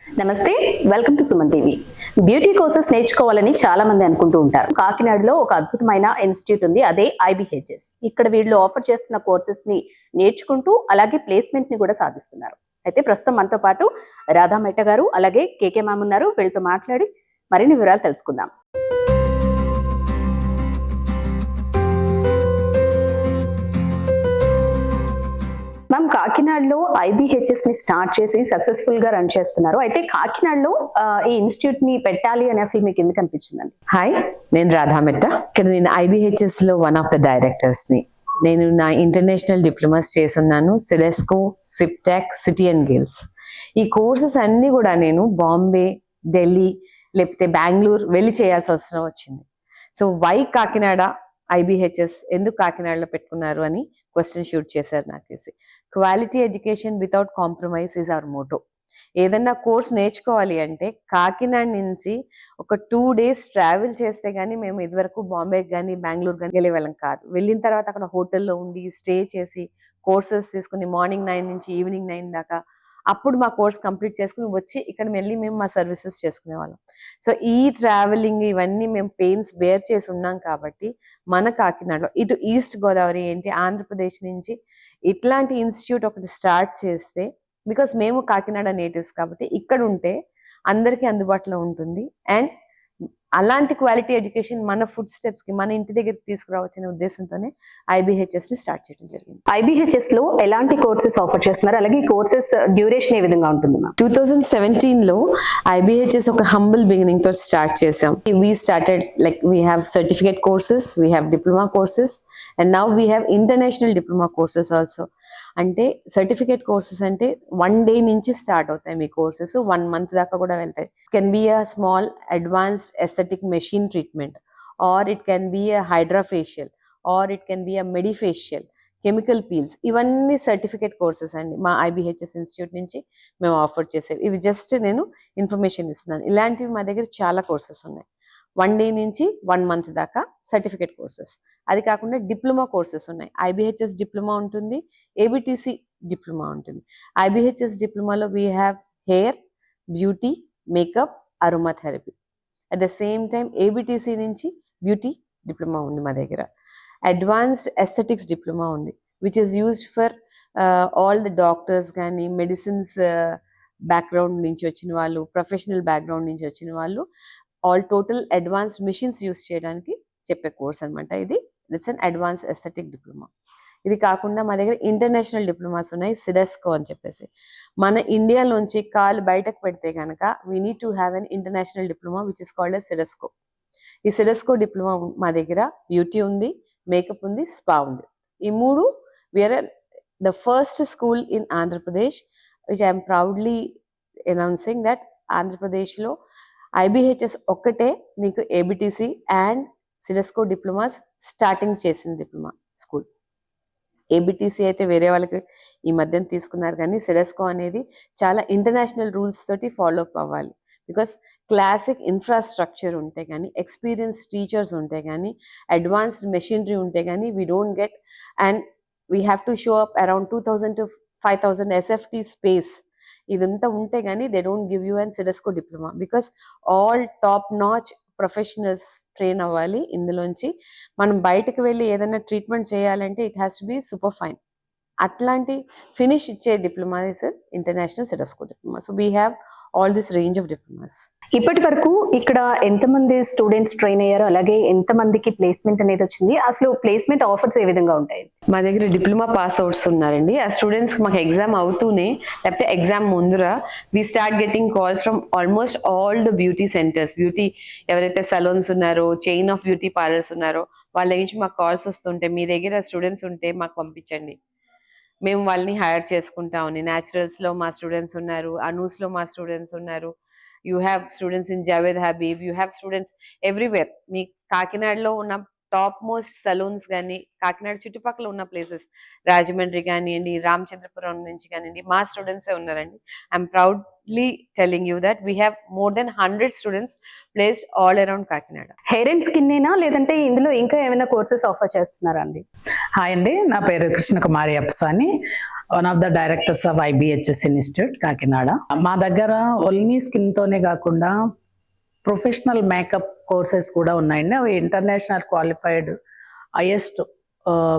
నమస్తే, welcome to Suman TV. Beauty courses నేర్చుకోవాలని చాలా మంది అనుకుంటూ ఉంటారు. కాకినాడలో ఒక అద్భుతమైన ఇన్స్టిట్యూట్ ఉంది, అదే IBHS. ఇక్కడ వీళ్ళు ఆఫర్ చేస్తున్న కోర్సెస్ ని నేర్చుకుంటూ అలాగే ప్లేస్మెంట్ ని కూడా సాధిస్తున్నారు. అయితే ప్రస్తుతం మనతో పాటు రాధా మెట్ట గారు అలాగే కేకే మ్యామ్ ఉన్నారు. వీళ్ళతో మాట్లాడి మరిన్ని వివరాలు తెలుసుకుందాం. మ్యామ్, కాకినాడలో IBHS ని స్టార్ట్ చేసి సక్సెస్ఫుల్ గా రన్ చేస్తున్నారు. అయితే కాకినాడలో ఈ ఇన్స్టిట్యూట్ ని పెట్టాలి అని అసలు మీకు ఎందుకు అనిపించిందండి? హాయ్, నేను రాధా మెట్ట. ఇక్కడ నేను IBHS లో వన్ ఆఫ్ ద డైరెక్టర్స్ ని. నేను నా ఇంటర్నేషనల్ డిప్లొమాస్ చేస్తున్నాను, సిడెస్కో, సిప్టాక్, సిటీ అండ్ గిల్స్. ఈ కోర్సెస్ అన్ని కూడా నేను బాంబే, ఢిల్లీ లేకపోతే బెంగళూరు వెళ్ళి చేయాల్సి అవసరం వచ్చింది. సో వై కాకినాడ IBHS ఎందుకు కాకినాడలో పెట్టుకున్నారు అని క్వశ్చన్ షూట్ చేశారు నాకేసి. Quality education without compromise is our motto. ఏదన్నా కోర్స్ నేర్చుకోవాలి అంటే కాకినాడ నుంచి ఒక 2 days ట్రావెల్ చేస్తే గానీ మేము ఇదివరకు బాంబేకి కానీ బెంగళూరు కానీ వెళ్ళే వాళ్ళం కాదు. వెళ్ళిన తర్వాత అక్కడ హోటల్లో ఉండి స్టే చేసి కోర్సెస్ తీసుకుని మార్నింగ్ 9 నుంచి ఈవినింగ్ 9 దాకా అప్పుడు మా కోర్స్ కంప్లీట్ చేసుకుని వచ్చి ఇక్కడ వెళ్ళి మేము మా సర్వీసెస్ చేసుకునే వాళ్ళం. సో ఈ ట్రావెలింగ్ ఇవన్నీ మేము పెయిన్స్ బేర్ చేసి ఉన్నాం కాబట్టి మన కాకినాడలో ఇటు ఈస్ట్ గోదావరి ఏంటి ఆంధ్రప్రదేశ్ నుంచి ఇట్లాంటి ఇన్స్టిట్యూట్ ఒకటి స్టార్ట్ చేస్తే, బికాస్ మేము కాకినాడ నేటివ్స్ కాబట్టి ఇక్కడ ఉంటే అందరికీ అందుబాటులో ఉంటుంది. అండ్ అలాంటి క్వాలిటీ ఎడ్యుకేషన్ మన ఫుడ్ స్టెప్స్ కి మన ఇంటి దగ్గరికి తీసుకురావచ్చనే ఉద్దేశంతోనే IBHS ని స్టార్ట్ చేయడం జరిగింది. IBHS లో ఎలాంటి కోర్సెస్ ఆఫర్ చేస్తున్నారు, అలాగే ఈ కోర్సెస్ డ్యూరేషన్ ఏ విధంగా ఉంటుంది? 2017 లో IBHS ఒక హంబుల్ బిగినింగ్ తో స్టార్ట్ చేసాం. We started like we have certificate courses, we have diploma courses, and now we have international diploma courses also. అంటే సర్టిఫికేట్ కోర్సెస్ అంటే 1 day నుంచి స్టార్ట్ అవుతాయి మీ కోర్సెస్, 1 month దాకా కూడా వెళ్తాయి. Can be a small advanced aesthetic machine treatment, or it can be a hydrafacial, or it can be a medifacial, chemical peels. ఇవన్నీ certificate courses అండి మా IBHS ఇన్స్టిట్యూట్ నుంచి మేము ఆఫర్ చేసేవి. ఇవి జస్ట్ నేను ఇన్ఫర్మేషన్ ఇస్తున్నాను. ఇలాంటివి మా దగ్గర చాలా కోర్సెస్ ఉన్నాయి. 1 day నుంచి 1 month దాకా సర్టిఫికేట్ కోర్సెస్. అది కాకుండా డిప్లొమా కోర్సెస్ ఉన్నాయి. IBHS డిప్లొమా ఉంటుంది, ABTC డిప్లొమా ఉంటుంది. IBHS డిప్లొమాలో we have hair, beauty, makeup, aroma therapy. At the same time ABTC నుంచి బ్యూటీ డిప్లొమా ఉంది మా దగ్గర. అడ్వాన్స్డ్ ఎస్థెటిక్స్ డిప్లొమా ఉంది, which is used for all the doctors కానీ మెడిసిన్స్ బ్యాక్గ్రౌండ్ నుంచి వచ్చిన వాళ్ళు, ప్రొఫెషనల్ బ్యాక్గ్రౌండ్ నుంచి వచ్చిన వాళ్ళు, all total advanced machines use చేయడానికి చెప్పే కోర్స్ అనమాట ఇది. It's an advance aesthetic diploma. ఇది కాకుండా మా దగ్గర ఇంటర్నేషనల్ డిప్లొమాస్ ఉన్నాయి, సిడెస్కో అని చెప్పేసి. మన ఇండియాలోంచి కాలు బయటకు పెడితే కనుక we need to have an international diploma which is called as CIDESCO. ఈ సిడెస్కో డిప్లొమా మా దగ్గర బ్యూటీ ఉంది, మేకప్ ఉంది, స్పా ఉంది. ఈ 3 we're the first school in Andhra Pradesh which I'm proudly announcing that ఆంధ్రప్రదేశ్లో IBHS ఒక్కటే మీకు ABTC and CIDESCO diplomas starting చేసిన డిప్లొమా స్కూల్. ABTC అయితే వేరే వాళ్ళకి ఈ మధ్యన తీసుకున్నారు, కానీ సిడెస్కో అనేది చాలా ఇంటర్నేషనల్ రూల్స్ తోటి ఫాలో అప్ అవ్వాలి. బికాస్ క్లాసిక్ ఇన్ఫ్రాస్ట్రక్చర్ ఉంటే కానీ, ఎక్స్పీరియన్స్ టీచర్స్ ఉంటే కానీ, అడ్వాన్స్డ్ మెషినరీ ఉంటే కానీ we don't get. And we have to show up around 2000 to 5000 SFT space. ఇదంతా ఉంటే గానీ they don't give you and CIDESCO diploma, because all top notch professionals train అవ్వాలి ఇందులోంచి. మనం బయటకు వెళ్ళి ఏదైనా ట్రీట్మెంట్ చేయాలంటే it has to be super fine. అట్లాంటి ఫినిష్ ఇచ్చే diploma is international CIDESCO diploma. So we have all this range of diplomas. ఇప్పటి వరకు ఇక్కడ ఎంతమంది స్టూడెంట్స్ ట్రైన్ అయ్యారు, అలాగే ఎంతమందికి ప్లేస్మెంట్ అనేది వచ్చింది, అసలు ప్లేస్మెంట్ ఆఫర్స్ ఏ విధంగా ఉంటాయి? మా దగ్గర డిప్లొమా పాస్ అవుట్స్ ఉన్నారండి. ఆ స్టూడెంట్స్ మాకు ఎగ్జామ్ అవుతూనే లేకపోతే ఎగ్జామ్ ముందర we start getting calls from almost all the beauty centres. Beauty ఎవరైతే సలూన్స్ ఉన్నారో, చైన్ ఆఫ్ బ్యూటీ పార్లర్స్ ఉన్నారో వాళ్ళ నుంచి మాకు కాల్స్ వస్తుంటే మీ దగ్గర స్టూడెంట్స్ ఉంటే మాకు పంపించండి, మేము వాళ్ళని హైర్ చేసుకుంటామని. న్యాచురల్స్లో మా స్టూడెంట్స్ ఉన్నారు, అనూస్లో మా స్టూడెంట్స్ ఉన్నారు. You have students in Javed Habib, you have students everywhere. మీ కాకినాడలో ఉన్న టాప్ మోస్ట్ సలూన్స్ కానీ, కాకినాడ చుట్టుపక్కల ఉన్న ప్లేసెస్ రాజమండ్రి కానివ్వండి, రామచంద్రపురం నుంచి కానివ్వండి, మా స్టూడెంట్సే ఉన్నారండి. I'm proudly telling you that we have more than 100 students placed all around Kakinada. Hair and skin ఏనా, లేదంటే ఇందులో ఇంకా ఏమైనా కోర్సెస్ ఆఫర్ చేస్తున్నారా అండి? హాయ్ అండి, నా పేరు Krishnakumari Apsani. One of the directors of IBHS institute Kakinada. మా దగ్గర ఓన్లీ స్కిన్తోనే కాకుండా ప్రొఫెషనల్ మేకప్ కోర్సెస్ కూడా ఉన్నాయండి. అవి ఇంటర్నేషనల్ క్వాలిఫైడ్ హైయెస్ట్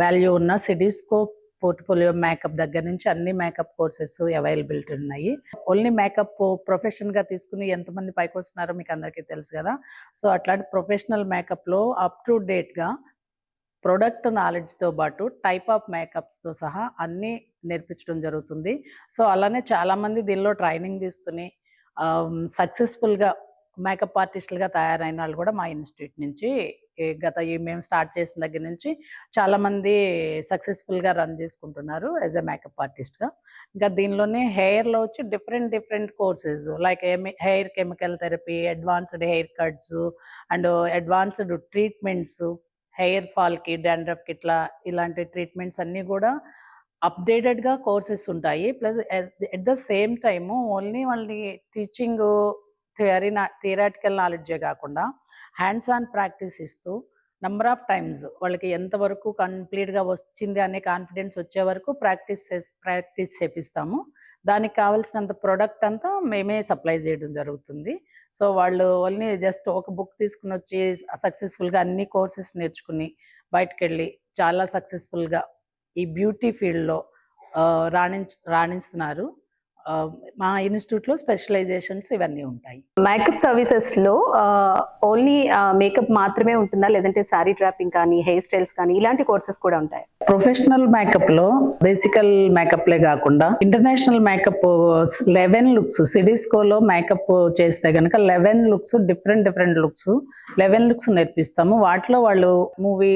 వాల్యూ ఉన్న సిడిస్కో పోర్ట్ఫోలియో మేకప్ దగ్గర నుంచి అన్ని మేకప్ కోర్సెస్ అవైలబిలిటీ ఉన్నాయి. ఓన్లీ మేకప్ ప్రొఫెషన్గా తీసుకుని ఎంతమంది పైకి వస్తున్నారో మీకు అందరికీ తెలుసు కదా. సో అట్లాంటి ప్రొఫెషనల్ మేకప్లో అప్ టు డేట్గా ప్రొడక్ట్ నాలెడ్జ్తో పాటు టైప్ ఆఫ్ మేకప్స్తో సహా అన్నీ నేర్పించడం జరుగుతుంది. సో అలానే చాలామంది దీనిలో ట్రైనింగ్ తీసుకుని సక్సెస్ఫుల్గా మేకప్ ఆర్టిస్టులుగా తయారైన వాళ్ళు కూడా మా ఇన్స్టిట్యూట్ నుంచి మేము స్టార్ట్ చేసిన దగ్గర నుంచి చాలామంది సక్సెస్ఫుల్గా రన్ చేసుకుంటున్నారు యాజ్ ఎ మేకప్ ఆర్టిస్ట్గా. ఇంకా దీనిలోనే హెయిర్లో వచ్చి different courses like hair chemical therapy, advanced hair cuts and advanced treatments, hair ఫాల్కి, డాండ్రఫ్కి ఇలాంటి ట్రీట్మెంట్స్ అన్నీ కూడా అప్డేటెడ్గా కోర్సెస్ ఉంటాయి. Plus at the same time only వాళ్ళని టీచింగ్ థియరాటికల్ నాలెడ్జే కాకుండా హ్యాండ్స్ ఆన్ ప్రాక్టీస్ ఇస్తూ నెంబర్ ఆఫ్ టైమ్స్ వాళ్ళకి ఎంతవరకు కంప్లీట్గా వచ్చింది అనే కాన్ఫిడెన్స్ వచ్చే వరకు ప్రాక్టీస్ చేపిస్తాము. దానికి కావాల్సినంత ప్రొడక్ట్ అంతా మేమే సప్లై చేయడం జరుగుతుంది. సో వాళ్ళు ఓన్లీ జస్ట్ ఒక బుక్ తీసుకుని వచ్చి సక్సెస్ఫుల్గా అన్ని కోర్సెస్ నేర్చుకుని బయటకు వెళ్ళి చాలా సక్సెస్ఫుల్గా ఈ బ్యూటీ ఫీల్డ్లో రాణిస్తున్నారు. మా ఇన్స్టిట్యూట్లో స్పెషలైజేషన్స్ ఇవన్నీ ఉంటాయి. మేకప్ సర్వీసెస్లో ఓన్లీ మేకప్ మాత్రమే ఉంటుందా, లేదంటే శారీ డ్రాపింగ్ కానీ, హెయిర్ స్టైల్స్ కానీ ఇలాంటి కోర్సెస్ కూడా ఉంటాయి? ప్రొఫెషనల్ మేకప్లో బేసికల్ మేకప్లే కాకుండా ఇంటర్నేషనల్ మేకప్ 11 లుక్స్ సిడిస్కోలో మేకప్ చేస్తే కనుక 11 లుక్స్ డిఫరెంట్ లుక్స్ 11 లుక్స్ నేర్పిస్తాము. వాటిలో వాళ్ళు మూవీ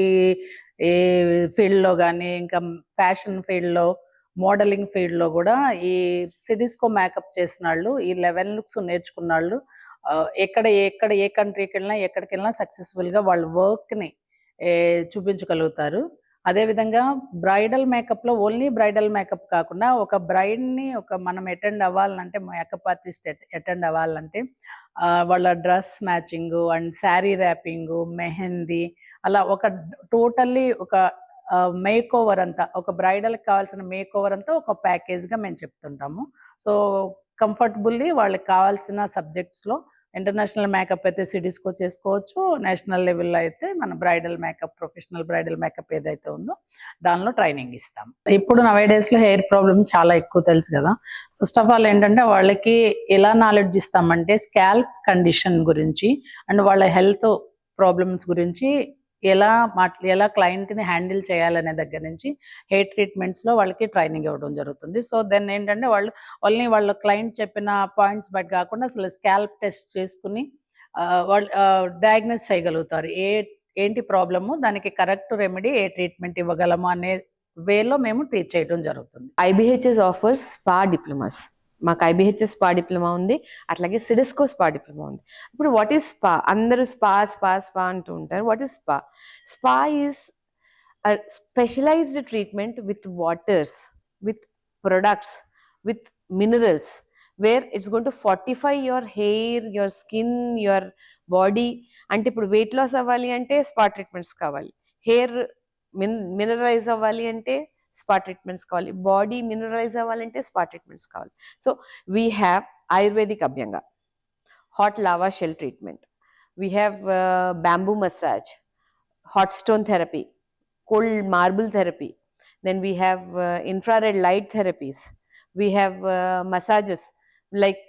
ఫీల్డ్లో కానీ, ఇంకా ఫ్యాషన్ ఫీల్డ్లో, మోడలింగ్ ఫీల్డ్లో కూడా ఈ సిడిస్కో మేకప్ చేసిన వాళ్ళు, ఈ 11 లుక్స్ నేర్చుకున్న వాళ్ళు ఏ కంట్రీకి వెళ్ళినా ఎక్కడికి వెళ్ళినా సక్సెస్ఫుల్గా వాళ్ళ వర్క్ని చూపించగలుగుతారు. అదేవిధంగా బ్రైడల్ మేకప్లో ఓన్లీ బ్రైడల్ మేకప్ కాకుండా ఒక బ్రైడ్ని మనం అటెండ్ అవ్వాలంటే, మేకప్ ఆర్టిస్ట్ అటెండ్ అవ్వాలంటే వాళ్ళ dress matching and sari wrapping, mehndi అలా టోటల్లీ ఒక మేక్ ఓవర్ అంతా, ఒక బ్రైడల్కి కావాల్సిన మేక్ ఓవర్ అంతా ఒక ప్యాకేజ్గా మేము చెప్తుంటాము. సో కంఫర్టబుల్లీ వాళ్ళకి కావాల్సిన సబ్జెక్ట్స్లో ఇంటర్నేషనల్ మేకప్ అయితే సిడిస్కో చేసుకోవచ్చు, నేషనల్ లెవెల్లో అయితే మన bridal makeup, professional bridal makeup ఏదైతే ఉందో దానిలో ట్రైనింగ్ ఇస్తాం. ఇప్పుడు నవేడేస్లో హెయిర్ ప్రాబ్లమ్స్ చాలా ఎక్కువ తెలుసు కదా. ఫస్ట్ ఆఫ్ ఆల్ ఏంటంటే వాళ్ళకి ఎలా నాలెడ్జ్ ఇస్తామంటే స్కాల్ప్ కండిషన్ గురించి అండ్ వాళ్ళ హెల్త్ ప్రాబ్లమ్స్ గురించి ఎలా క్లయింట్ని హ్యాండిల్ చేయాలనే దగ్గర నుంచి హెయిర్ ట్రీట్మెంట్స్లో వాళ్ళకి ట్రైనింగ్ ఇవ్వడం జరుగుతుంది. సో దెన్ ఏంటంటే వాళ్ళు ఓన్లీ వాళ్ళ క్లయింట్ చెప్పిన పాయింట్స్ బట్టి కాకుండా అసలు స్కాల్ప్ టెస్ట్ చేసుకుని వాళ్ళు డయాగ్నోస్ చేయగలుగుతారు. ఏంటి ప్రాబ్లము, దానికి కరెక్ట్ రెమెడీ, ఏ ట్రీట్మెంట్ ఇవ్వగలము అనే వేలో మేము టీచ్ చేయడం జరుగుతుంది. IBHS offers spa diplomas. మాకు IBHS స్పా డిప్లొమా ఉంది, అట్లాగే సిడిస్కో స్పా డిప్లొమా ఉంది. ఇప్పుడు వాట్ ఈస్ స్పా? అందరూ స్పా అంటూ ఉంటారు. What is spa? Spa is specialized treatment with waters, with products, with minerals, where it's going to fortify your hair, your skin, your body. అంటే ఇప్పుడు weight loss అవ్వాలి అంటే spa treatments కావాలి, hair mineralize అవ్వాలి అంటే spa treatments కావాలి, body mineralize అవ్వాలంటే spa treatments కావాలి. So we have Ayurvedic abhyanga, hot lava shell treatment, we have bamboo massage, hot stone therapy, cold marble therapy, then we have infrared light therapies, we have massages like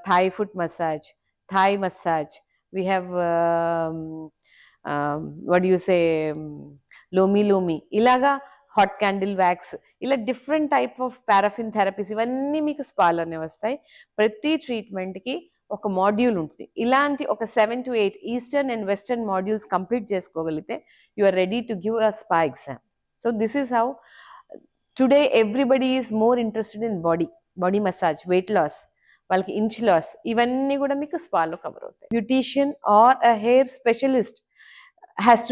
thigh foot massage, thigh massage, we have what do you say, lomi ilaga, hot candle wax, ఇలా different type of paraffin therapies ఇవన్నీ మీకు స్పాలోనే వస్తాయి. ప్రతి ట్రీట్మెంట్కి ఒక module ఉంటుంది. ఇలాంటి ఒక 7 to 8 eastern and western modules complete చేసుకోగలిగితే you are ready to give a spa exam. So this is how today everybody is more interested in body massage, weight loss, వాళ్ళకి ఇంచ్ లాస్, ఇవన్నీ కూడా మీకు స్పాలో cover అవుతాయి. Beautician or a hair specialist has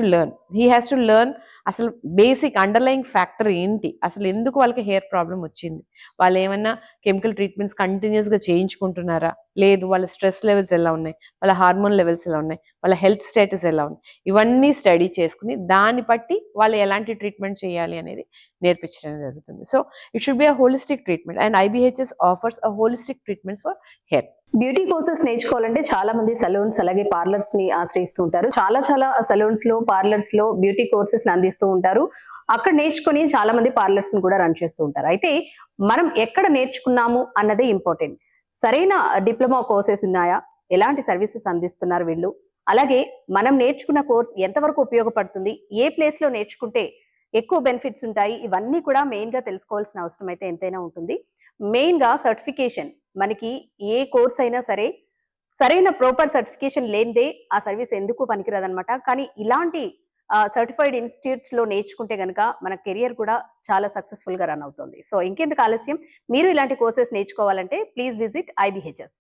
to learn అసలు basic underlying factor ఏంటి, అసలు ఎందుకు వాళ్ళకి హెయిర్ ప్రాబ్లం వచ్చింది, వాళ్ళు ఏమన్నా కెమికల్ ట్రీట్మెంట్స్ కంటిన్యూస్గా చేయించుకుంటున్నారా, లేదు వాళ్ళ స్ట్రెస్ లెవెల్స్ ఎలా ఉన్నాయి, వాళ్ళ హార్మోన్ లెవెల్స్ ఎలా ఉన్నాయి, వాళ్ళ హెల్త్ స్టేటస్ ఎలా ఉంది, ఇవన్నీ స్టడీ చేసుకుని దాన్ని బట్టి వాళ్ళు ఎలాంటి ట్రీట్మెంట్ చేయాలి అనేది నేర్పించడం జరుగుతుంది. So it should be a holistic treatment and IBHS offers a holistic treatments for hair. Beauty courses నేర్చుకోవాలంటే చాలా మంది సలూన్స్ అలాగే పార్లర్స్ ని ఆశ్రయిస్తూ ఉంటారు. చాలా సలూన్స్ లో పార్లర్స్ లో బ్యూటీ కోర్సెస్ అందిస్తూ ఉంటారు. అక్కడ నేర్చుకుని చాలా మంది పార్లర్స్ ని కూడా రన్ చేస్తూ ఉంటారు. అయితే మనం ఎక్కడ నేర్చుకున్నాము అన్నదే ఇంపార్టెంట్. సరైన డిప్లొమా కోర్సెస్ ఉన్నాయా, ఎలాంటి సర్వీసెస్ అందిస్తున్నారు వీళ్ళు, అలాగే మనం నేర్చుకున్న కోర్స్ ఎంతవరకు ఉపయోగపడుతుంది, ఏ ప్లేస్ లో నేర్చుకుంటే ఎక్కువ బెనిఫిట్స్ ఉంటాయి, ఇవన్నీ కూడా మెయిన్ గా తెలుసుకోవాల్సిన అవసరం అయితే ఎంతైనా ఉంటుంది. మెయిన్ గా సర్టిఫికేషన్, మనకి ఏ కోర్స్ అయినా సరే సరైన ప్రాపర్ సర్టిఫికేషన్ లేనిదే ఆ సర్వీస్ ఎందుకు పనికిరాదనమాట. కానీ ఇలాంటి సర్టిఫైడ్ ఇన్స్టిట్యూట్స్ లో నేర్చుకుంటే గనక మన కెరియర్ కూడా చాలా సక్సెస్ఫుల్ గా రన్ అవుతుంది. సో ఇంకెందుకు ఆలస్యం, మీరు ఇలాంటి కోర్సెస్ నేర్చుకోవాలంటే ప్లీజ్ విజిట్ IBHS.